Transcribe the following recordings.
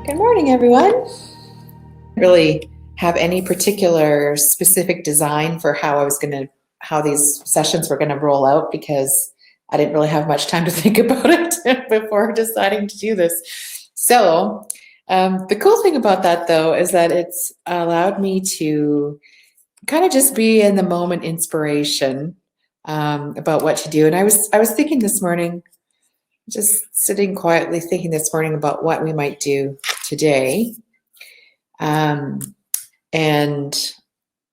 Good morning, everyone. Really have any particular specific design for how these sessions were gonna roll out, because I didn't really have much time to think about it before deciding to do this. So the cool thing about that, though, is that it's allowed me to kind of just be in the moment inspiration about what to do. And I was thinking this morning, just sitting quietly thinking this morning about what we might do today. And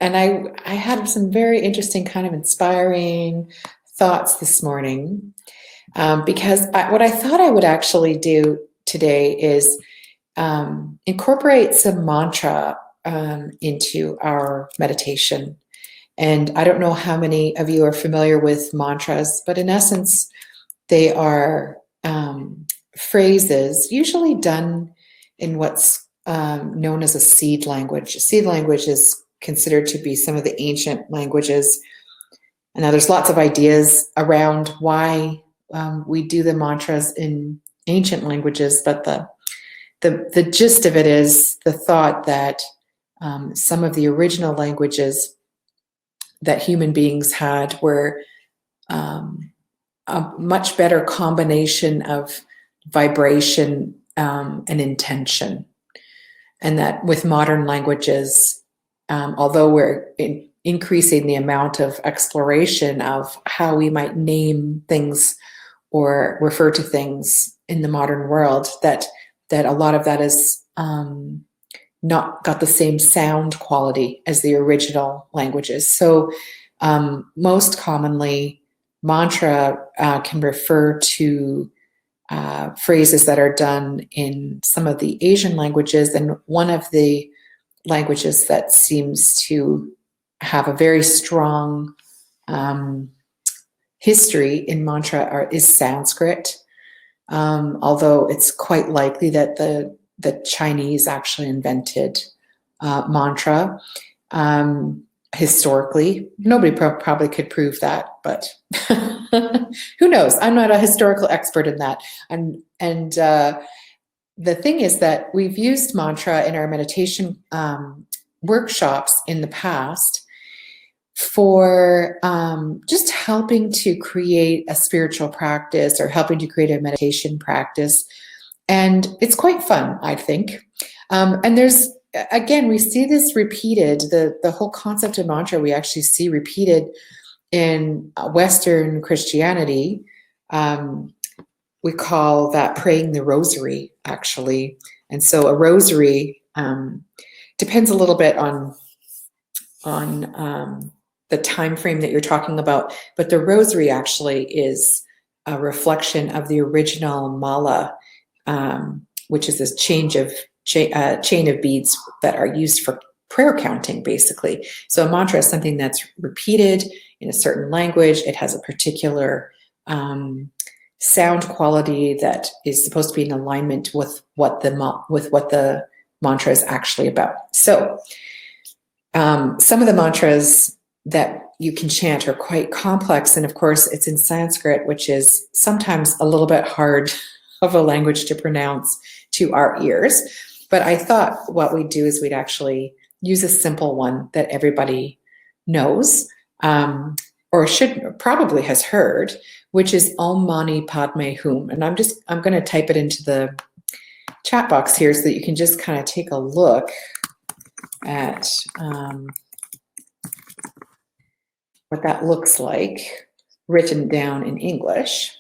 I had some very interesting, kind of inspiring thoughts this morning, because what I thought I would actually do today is incorporate some mantra into our meditation. And I don't know how many of you are familiar with mantras, but in essence, they are phrases usually done in what's known as a seed language. Seed language is considered to be some of the ancient languages. And now there's lots of ideas around why we do the mantras in ancient languages, but the gist of it is the thought that some of the original languages that human beings had were a much better combination of vibration and intention. And that with modern languages, although we're increasing the amount of exploration of how we might name things or refer to things in the modern world, that a lot of that is not got the same sound quality as the original languages. So most commonly, mantra can refer to phrases that are done in some of the Asian languages. And one of the languages that seems to have a very strong history in mantra is Sanskrit, although it's quite likely that the Chinese actually invented mantra. Historically, nobody probably could prove that, but who knows? I'm not a historical expert in that. And the thing is that we've used mantra in our meditation workshops in the past for just helping to create a spiritual practice or helping to create a meditation practice. And it's quite fun, I think. And there's, again, we see this repeated, the whole concept of mantra we actually see repeated in Western Christianity. We call that praying the rosary, actually. And so a rosary depends a little bit on the time frame that you're talking about, but the rosary actually is a reflection of the original mala, which is this chain of beads that are used for prayer counting, basically. So a mantra is something that's repeated in a certain language. It has a particular sound quality that is supposed to be in alignment with what the mantra is actually about. So some of the mantras that you can chant are quite complex, and of course it's in Sanskrit, which is sometimes a little bit hard of a language to pronounce to our ears. But I thought what we'd do is we'd actually use a simple one that everybody knows, or probably has heard, which is Om Mani Padme Hum. And I'm going to type it into the chat box here so that you can just kind of take a look at what that looks like written down in English.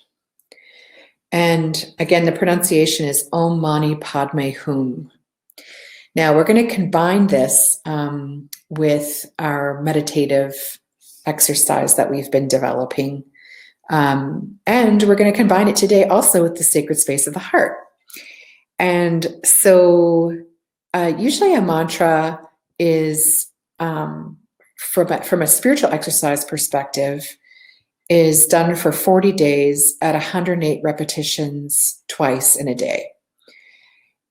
And again, the pronunciation is Om Mani Padme Hum. Now we're going to combine this with our meditative exercise that we've been developing. And we're going to combine it today also with the sacred space of the heart. And so usually a mantra is, from a spiritual exercise perspective, is done for 40 days at 108 repetitions twice in a day.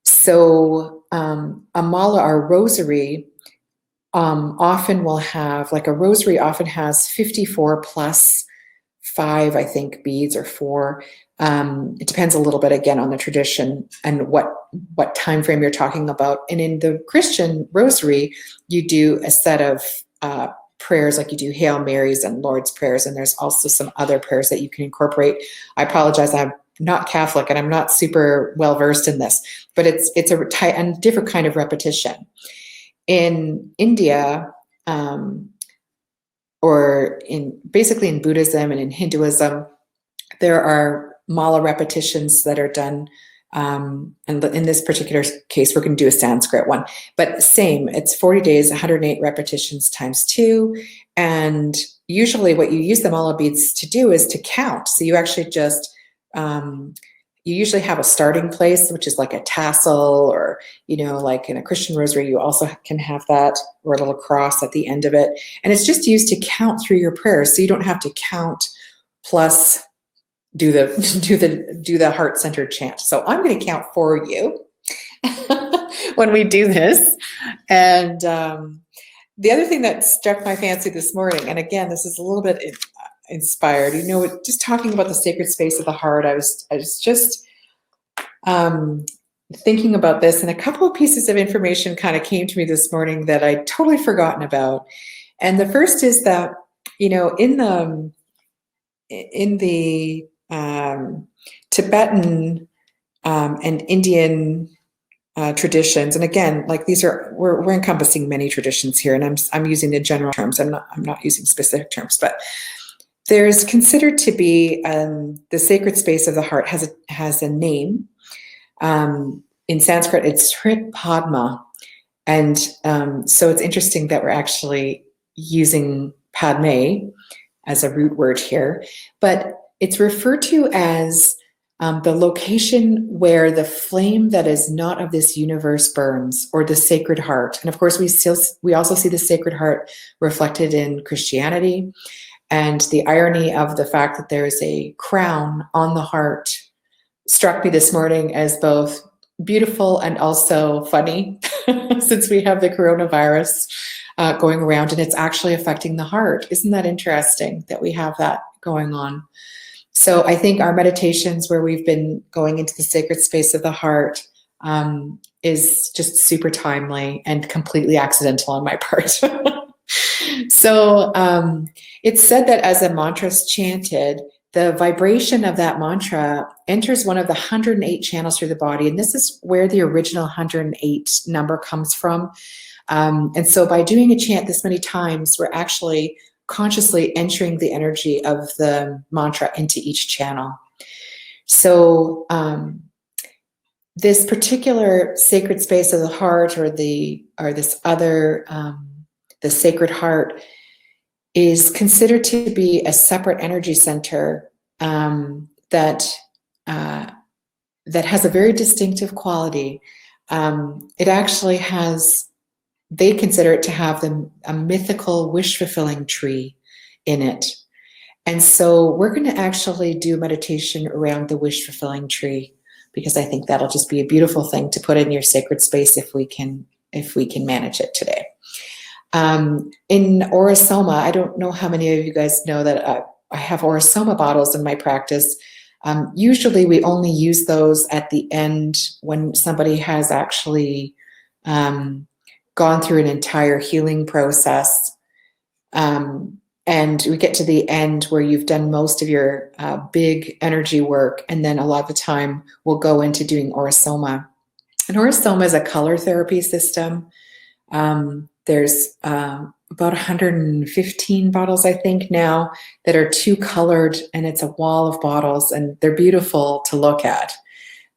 So a mala, or rosary, often will have, like a rosary often has 54 plus 5, I think, beads, or 4. It depends a little bit, again, on the tradition and what time frame you're talking about. And in the Christian rosary, you do a set of prayers, like you do Hail Marys and Lord's prayers, and there's also some other prayers that you can incorporate. I apologize, I'm not Catholic and I'm not super well versed in this, but it's a different kind of repetition. In India, or basically in Buddhism and in Hinduism, there are mala repetitions that are done. And in this particular case, we're going to do a Sanskrit one, but same, it's 40 days, 108 repetitions times 2. And usually what you use the mala beads to do is to count. So you actually just, you usually have a starting place, which is like a tassel, or, like in a Christian rosary, you also can have that, or a little cross at the end of it. And it's just used to count through your prayers. So you don't have to count plus do the heart-centered chant. So I'm going to count for you when we do this. And the other thing that struck my fancy this morning, and again, this is a little bit inspired, just talking about the sacred space of the heart, I was just thinking about this, and a couple of pieces of information kind of came to me this morning that I'd totally forgotten about. And the first is that, in the Tibetan and Indian traditions, and again, like we're encompassing many traditions here, and I'm using the general terms. I'm not using specific terms, but there's considered to be the sacred space of the heart has a name. In Sanskrit, it's Hrit padma, and so it's interesting that we're actually using padme as a root word here, but it's referred to as the location where the flame that is not of this universe burns, or the Sacred Heart. And of course, we also see the Sacred Heart reflected in Christianity, and the irony of the fact that there is a crown on the heart struck me this morning as both beautiful and also funny, since we have the coronavirus going around, and it's actually affecting the heart. Isn't that interesting that we have that going on? So I think our meditations where we've been going into the sacred space of the heart is just super timely and completely accidental on my part. So it's said that as a mantra is chanted, the vibration of that mantra enters one of the 108 channels through the body. And this is where the original 108 number comes from. And so by doing a chant this many times, we're actually consciously entering the energy of the mantra into each channel. So this particular sacred space of the heart, or this other, the Sacred Heart, is considered to be a separate energy center that has a very distinctive quality. It actually has, they consider it to have a mythical wish-fulfilling tree in it. And so we're going to actually do meditation around the wish-fulfilling tree, because I think that'll just be a beautiful thing to put in your sacred space if we can manage it today. In Orasoma, I don't know how many of you guys know that I have Orasoma bottles in my practice. Usually we only use those at the end when somebody has actually gone through an entire healing process. And we get to the end where you've done most of your big energy work, and then a lot of the time we'll go into doing Orasoma. And Orasoma is a color therapy system. There's about 115 bottles, I think, now that are 2-colored, and it's a wall of bottles, and they're beautiful to look at.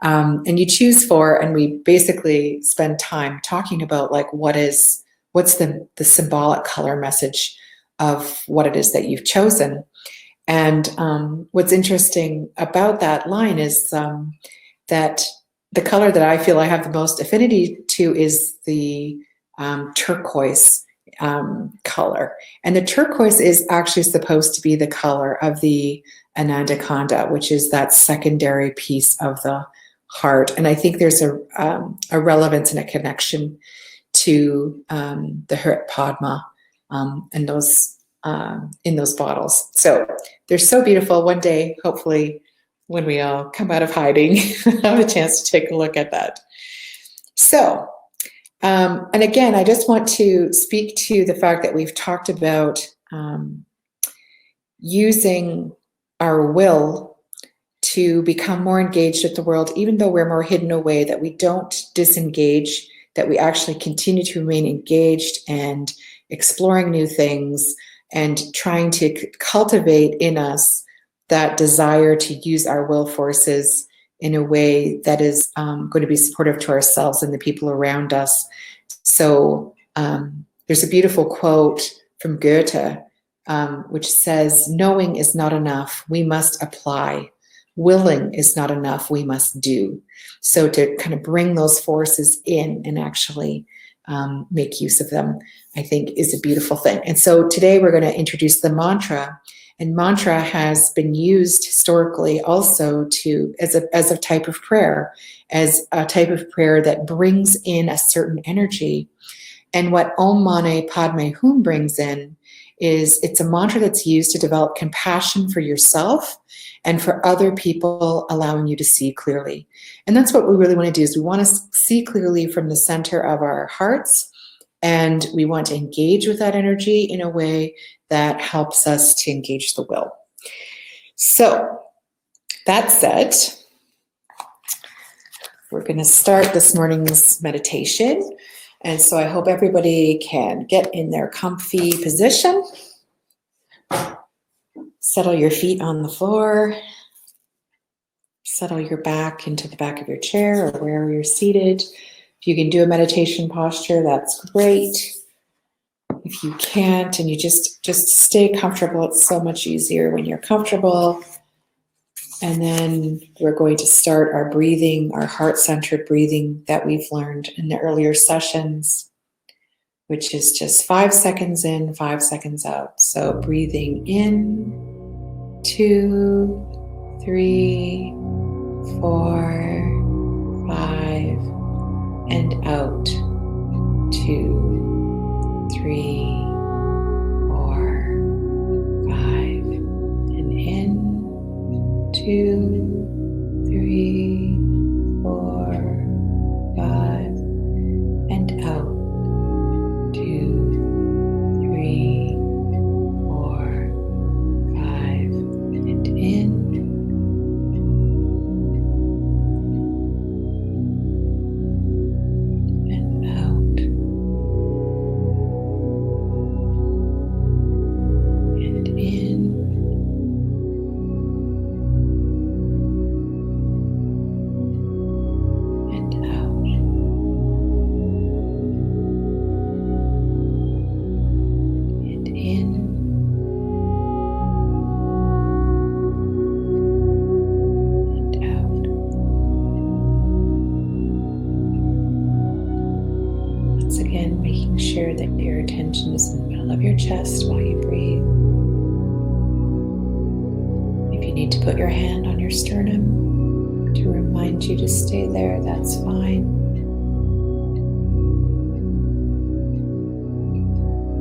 And you choose and we basically spend time talking about like what's the symbolic color message of what it is that you've chosen. And what's interesting about that line is that the color that I feel I have the most affinity to is the turquoise color. And the turquoise is actually supposed to be the color of the Ananda Kanda, which is that secondary piece of the heart. And I think there's a relevance and a connection to the Hrit Padma and those in those bottles. So they're so beautiful. One day, hopefully, when we all come out of hiding, have a chance to take a look at that. So, and again, I just want to speak to the fact that we've talked about using our will to become more engaged with the world, even though we're more hidden away, that we don't disengage, that we actually continue to remain engaged and exploring new things and trying to cultivate in us that desire to use our will forces in a way that is going to be supportive to ourselves and the people around us. So there's a beautiful quote from Goethe, which says, "Knowing is not enough, we must apply. Willing is not enough, we must do." So to kind of bring those forces in and actually make use of them, I think is a beautiful thing. And so today we're going to introduce the mantra. And mantra has been used historically also to as a type of prayer, as a type of prayer that brings in a certain energy. And what Om Mani Padme Hum brings in is it's a mantra that's used to develop compassion for yourself and for other people, allowing you to see clearly. And that's what we really want to do, is we want to see clearly from the center of our hearts, and we want to engage with that energy in a way that helps us to engage the will. So that said, we're going to start this morning's meditation. And so I hope everybody can get in their comfy position. Settle your feet on the floor. Settle your back into the back of your chair or wherever you're seated. If you can do a meditation posture, that's great. If you can't and you just stay comfortable, it's so much easier when you're comfortable. And then we're going to start our breathing, our heart-centered breathing that we've learned in the earlier sessions, which is just 5 seconds in, 5 seconds out. So breathing in, 2, 3, 4, 5, and out, 2, 3, 4, 5, and in, 2, 3, 4, 5, and out, 2, 3, 4, 5, and in, and out, and in, and out, and in, and out. Once again, making sure that your attention is in the middle of your chest while you breathe. If you need to put your hand on your sternum to remind you to stay there, that's fine.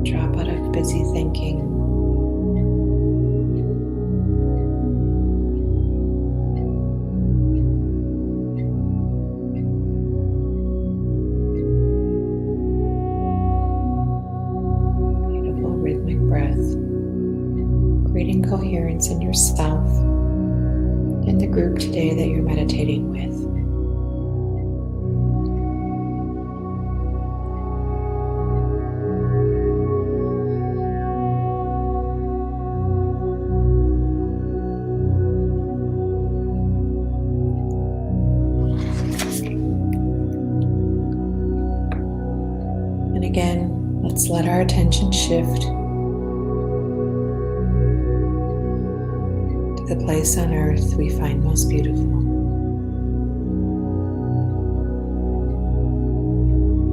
Drop out of busy thinking. Beautiful rhythmic breath, creating coherence in yourself and the group today that you're meditating with. And again, let's let our attention shift to the place on earth we find most beautiful.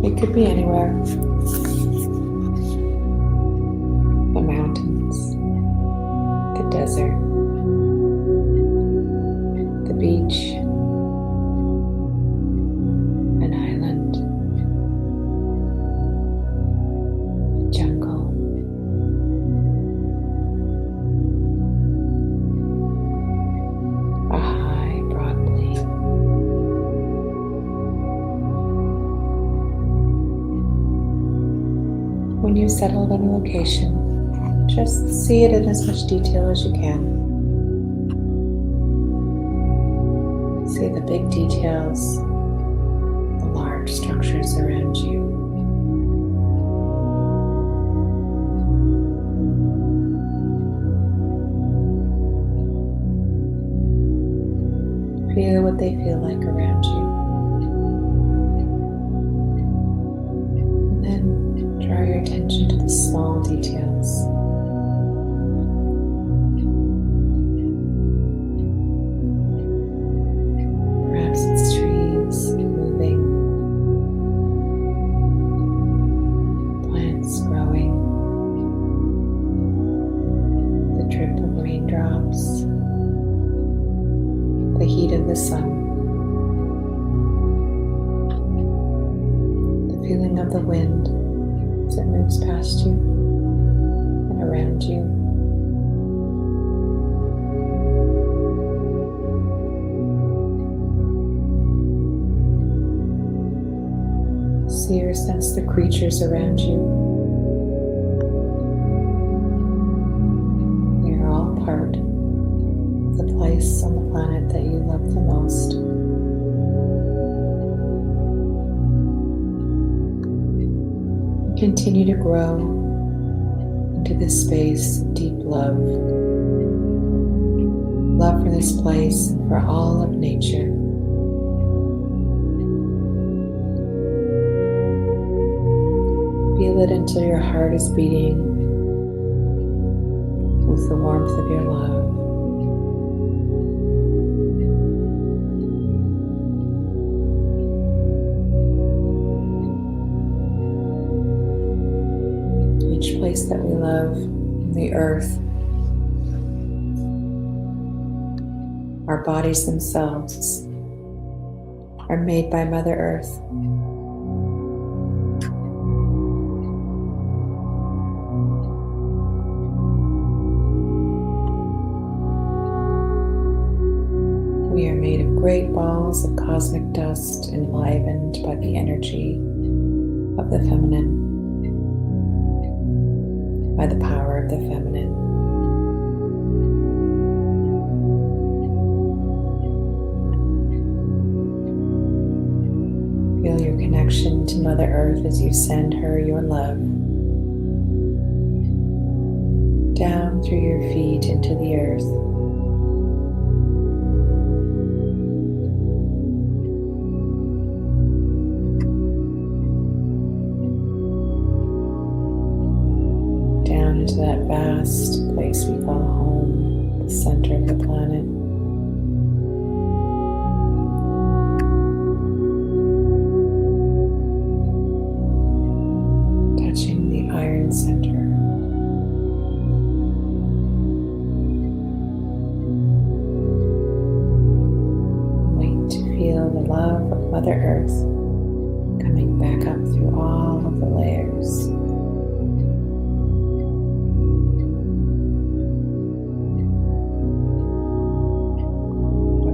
It could be anywhere. The mountains, the desert, the beach, an island, settled on a location, just see it in as much detail as you can. See the big details, the large structures around you. Feel what they feel like around you. And then draw your attention to the small details. Perhaps it's trees moving, plants growing, the drip of raindrops, the heat of the sun, the feeling of the wind as it moves past you and around you. See or sense the creatures around you. They are all part of the place on the planet that you love the most. Continue to grow into this space of deep love. Love for this place and for all of nature. Feel it until your heart is beating with the warmth of your love. Each place that we love, the earth, our bodies themselves, are made by Mother Earth. We are made of great balls of cosmic dust enlivened by the energy of the feminine, by the power of the feminine. Feel your connection to Mother Earth as you send her your love down through your feet into the earth. Down into that vast place we call home, the center of the planet. Touching the iron center. Wait to feel the love of Mother Earth coming back up through all of the layers.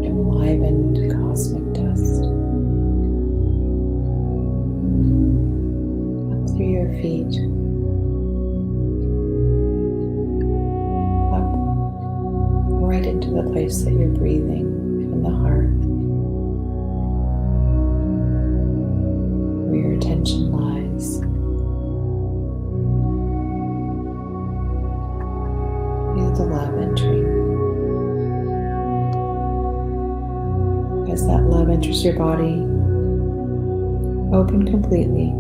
Enlivened cosmic dust up through your feet, up right into the place that you're breathing, in the heart, where your attention lies. Feel the love entering. As that love enters your body, open completely.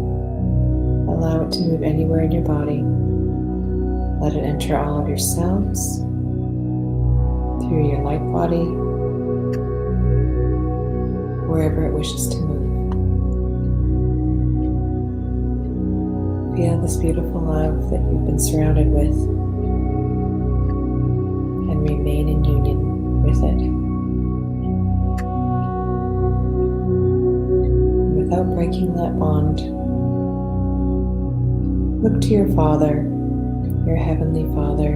Allow it to move anywhere in your body. Let it enter all of your cells, through your light body, wherever it wishes to move. Feel this beautiful love that you've been surrounded with and remain in union with it. Without breaking that bond, look to your Father, your Heavenly Father,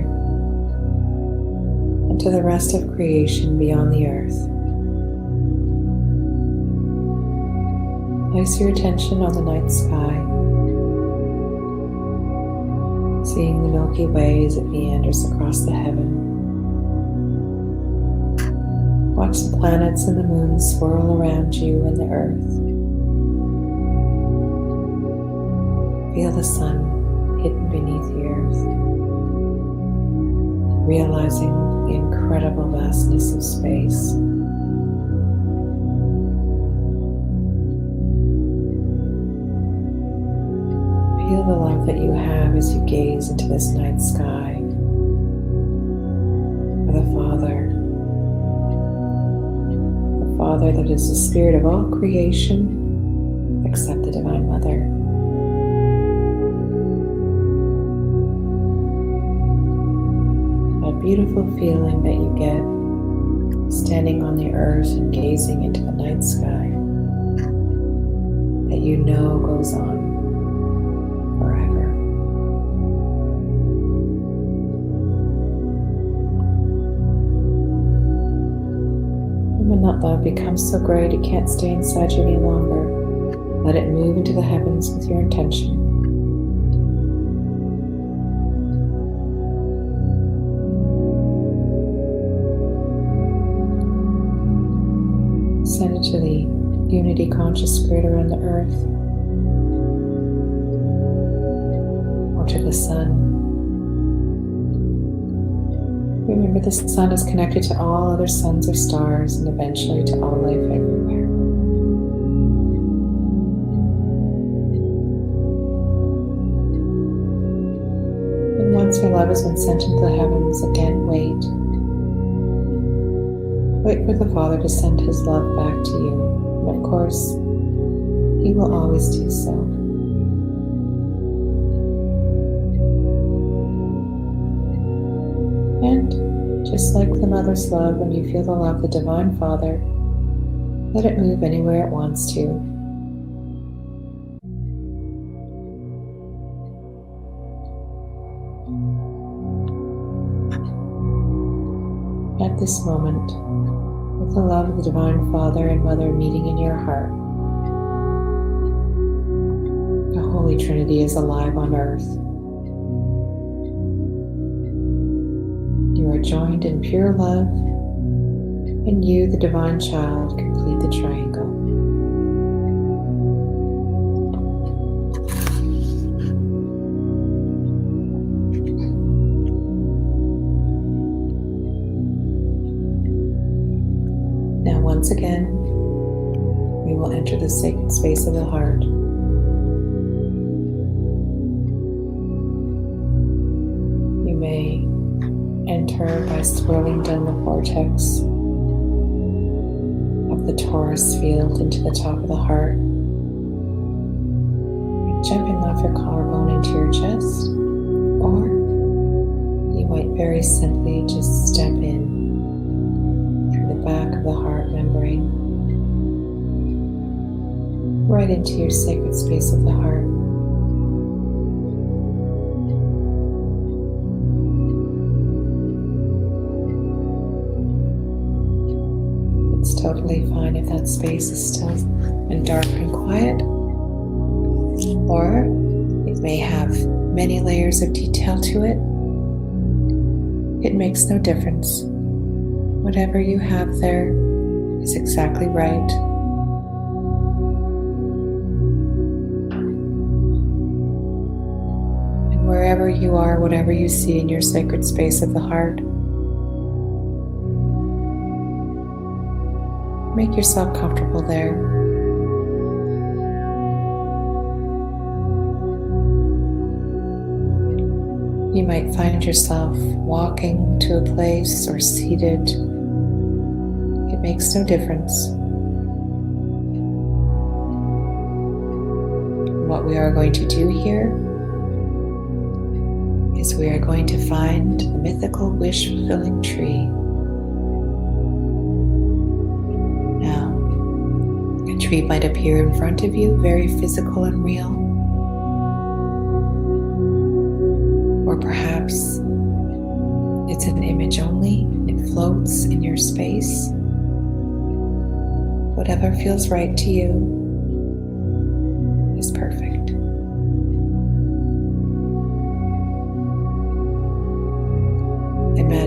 and to the rest of creation beyond the earth. Place your attention on the night sky. Seeing the Milky Way as it meanders across the heaven. Watch the planets and the moons swirl around you and the earth. Feel the sun hidden beneath the earth, realizing the incredible vastness of space. Feel the love that you have as you gaze into this night sky for the Father that is the spirit of all creation except the Divine Mother. A beautiful feeling that you get standing on the earth and gazing into the night sky that you know goes on forever. And when that love becomes so great it can't stay inside you any longer, let it move into the heavens with your intention. Send it to the unity conscious spirit around the earth, or to the sun. Remember, the sun is connected to all other suns or stars and eventually to all life everywhere. And once your love has been sent into the heavens, again wait. Wait for the Father to send His love back to you. And of course, He will always do so. And just like the mother's love, when you feel the love of the Divine Father, let it move anywhere it wants to. At this moment, with the love of the Divine Father and Mother meeting in your heart, the Holy Trinity is alive on earth. You are joined in pure love, and you, the Divine Child, complete the triangle. Now, once again, we will enter the sacred space of the heart. You may enter by swirling down the vortex of the torus field into the top of the heart, jumping off your collarbone into your chest, or you might very simply just step in through the back of the heart membrane, right into your sacred space of the heart. It's totally fine if that space is still and dark and quiet, or it may have many layers of detail to it. It makes no difference. Whatever you have there is exactly right. And wherever you are, whatever you see in your sacred space of the heart, make yourself comfortable there. You might find yourself walking to a place or seated. It makes no difference. What we are going to do here is we are going to find the mythical wish-fulfilling tree. Now, a tree might appear in front of you, very physical and real. Or perhaps it's an image only, it floats in your space. Whatever feels right to you is perfect.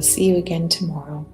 will see you again tomorrow.